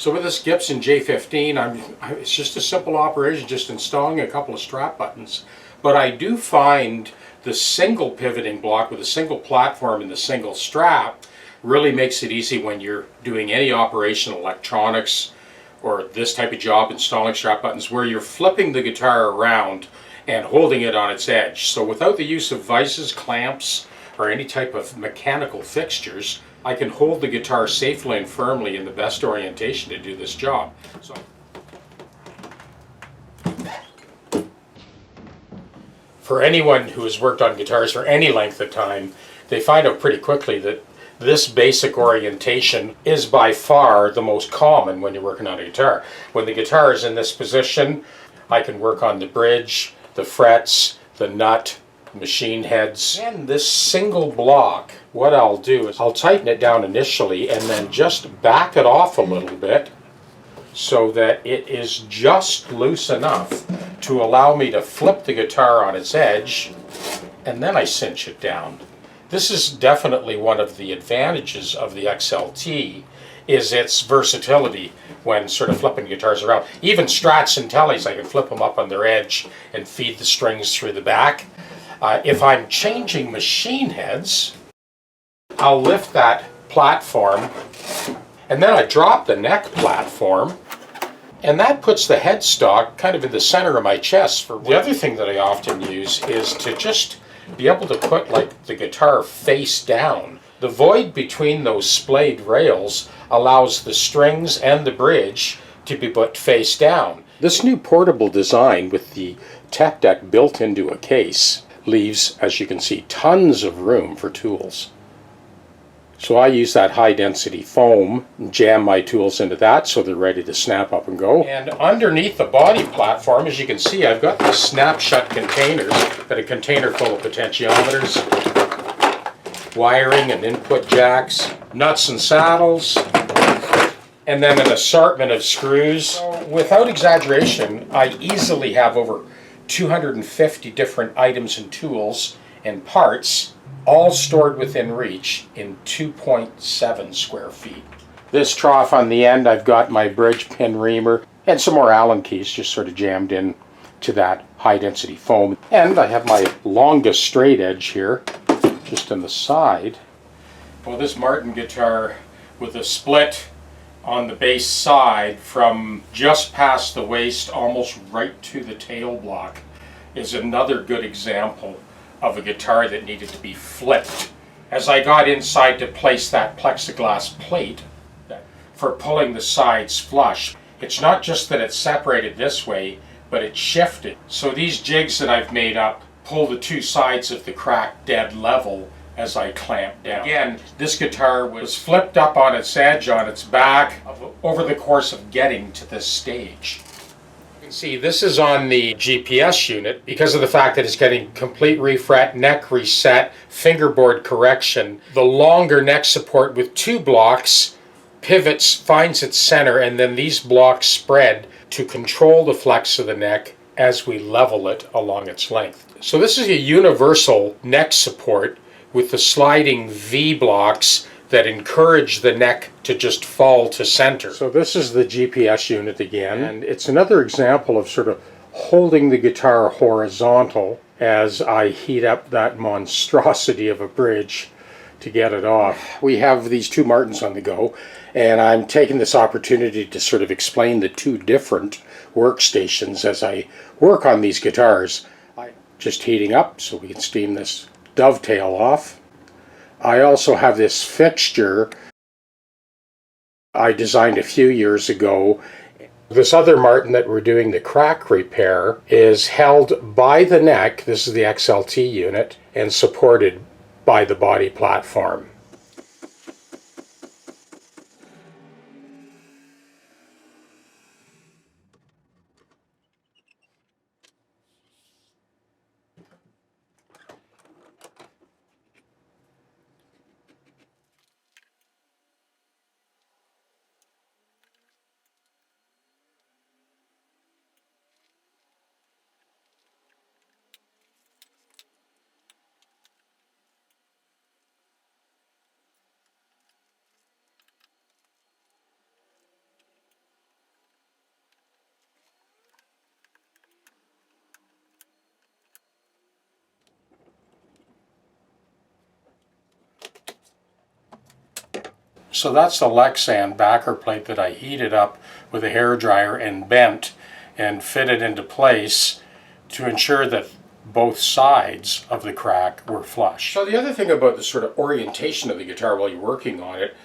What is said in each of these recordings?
So with this Gibson J15, it's just a simple operation, just installing a couple of strap buttons. But I do find the single pivoting block with a single platform and the single strap really makes it easy when you're doing any operation, electronics, or this type of job, installing strap buttons, where you're flipping the guitar around and holding it on its edge. So without the use of vices, clamps, or any type of mechanical fixtures, I can hold the guitar safely and firmly in the best orientation to do this job. So, for anyone who has worked on guitars for any length of time, they find out pretty quickly that this basic orientation is by far the most common when you're working on a guitar. When the guitar is in this position, I can work on the bridge, the frets, the nut, machine heads. And this single block, what I'll do is I'll tighten it down initially and then just back it off a little bit so that it is just loose enough to allow me to flip the guitar on its edge, and then I cinch it down. This is definitely one of the advantages of the XLT, is its versatility when sort of flipping guitars around. Even Strats and Tellies, I can flip them up on their edge and feed the strings through the back. If I'm changing machine heads, I'll lift that platform and then I drop the neck platform, and that puts the headstock kind of in the center of my chest. The other thing that I often use is to just be able to put like the guitar face down. The void between those splayed rails allows the strings and the bridge to be put face down. This new portable design with the tech deck built into a case leaves, as you can see, tons of room for tools. So I use that high density foam and jam my tools into that so they're ready to snap up and go. And underneath the body platform, as you can see, I've got the snap shut containers, got a container full of potentiometers, wiring and input jacks, nuts and saddles, and then an assortment of screws. So without exaggeration, I easily have over 250 different items and tools and parts, all stored within reach in 2.7 square feet. This trough on the end, I've got my bridge pin reamer and some more Allen keys just sort of jammed in to that high density foam. And I have my longest straight edge here, just on the side. Well, this Martin guitar with a split on the bass side from just past the waist almost right to the tail block is another good example of a guitar that needed to be flipped. As I got inside to place that plexiglass plate for pulling the sides flush, it's not just that it's separated this way, but it's shifted. So these jigs that I've made up pull the two sides of the crack dead level as I clamp down. Again, this guitar was flipped up on its edge, on its back, over the course of getting to this stage. You can see this is on the GPS unit because of the fact that it's getting complete refret, neck reset, fingerboard correction. The longer neck support with two blocks pivots, finds its center, and then these blocks spread to control the flex of the neck as we level it along its length. So this is a universal neck support with the sliding V blocks that encourage the neck to just fall to center. So this is the GPS unit again, and it's another example of sort of holding the guitar horizontal as I heat up that monstrosity of a bridge to get it off. We have these two Martins on the go, and I'm taking this opportunity to sort of explain the two different workstations as I work on these guitars. I'm just heating up so we can steam this dovetail off. I also have this fixture I designed a few years ago. This other Martin that we're doing the crack repair is held by the neck, this is the XLT unit, and supported by the body platform. So that's the Lexan backer plate that I heated up with a hairdryer and bent and fitted into place to ensure that both sides of the crack were flush. So the other thing about the sort of orientation of the guitar while you're working on it,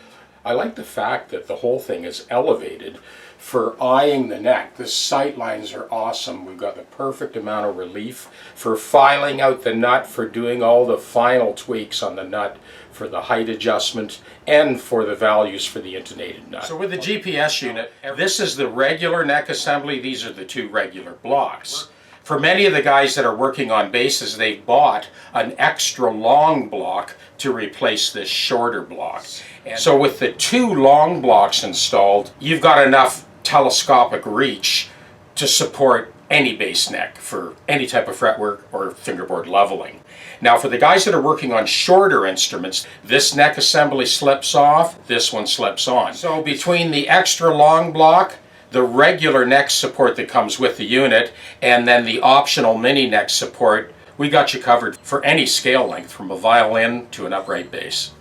I like the fact that the whole thing is elevated for eyeing the neck. The sight lines are awesome. We've got the perfect amount of relief for filing out the nut, for doing all the final tweaks on the nut, for the height adjustment, and for the values for the intonated nut. So with the GPS unit, this is the regular neck assembly. These are the two regular blocks. For many of the guys that are working on basses, they've bought an extra long block to replace this shorter block. And so with the two long blocks installed, you've got enough telescopic reach to support any bass neck for any type of fretwork or fingerboard leveling. Now for the guys that are working on shorter instruments, this neck assembly slips off, this one slips on. So between the extra long block, the regular neck support that comes with the unit, and then the optional mini neck support, we got you covered for any scale length from a violin to an upright bass.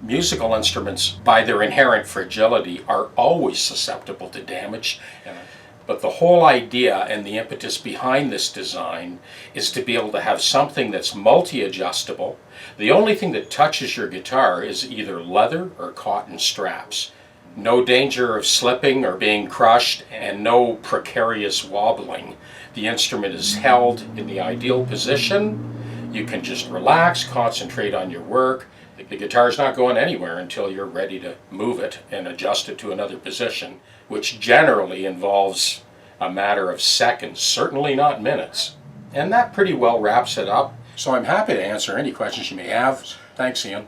Musical instruments, by their inherent fragility, are always susceptible to damage. But the whole idea and the impetus behind this design is to be able to have something that's multi-adjustable. The only thing that touches your guitar is either leather or cotton straps. No danger of slipping or being crushed, and no precarious wobbling. The instrument is held in the ideal position. You can just relax, concentrate on your work. The guitar's not going anywhere until you're ready to move it and adjust it to another position, which generally involves a matter of seconds, certainly not minutes. And that pretty well wraps it up. So I'm happy to answer any questions you may have. Thanks, Ian.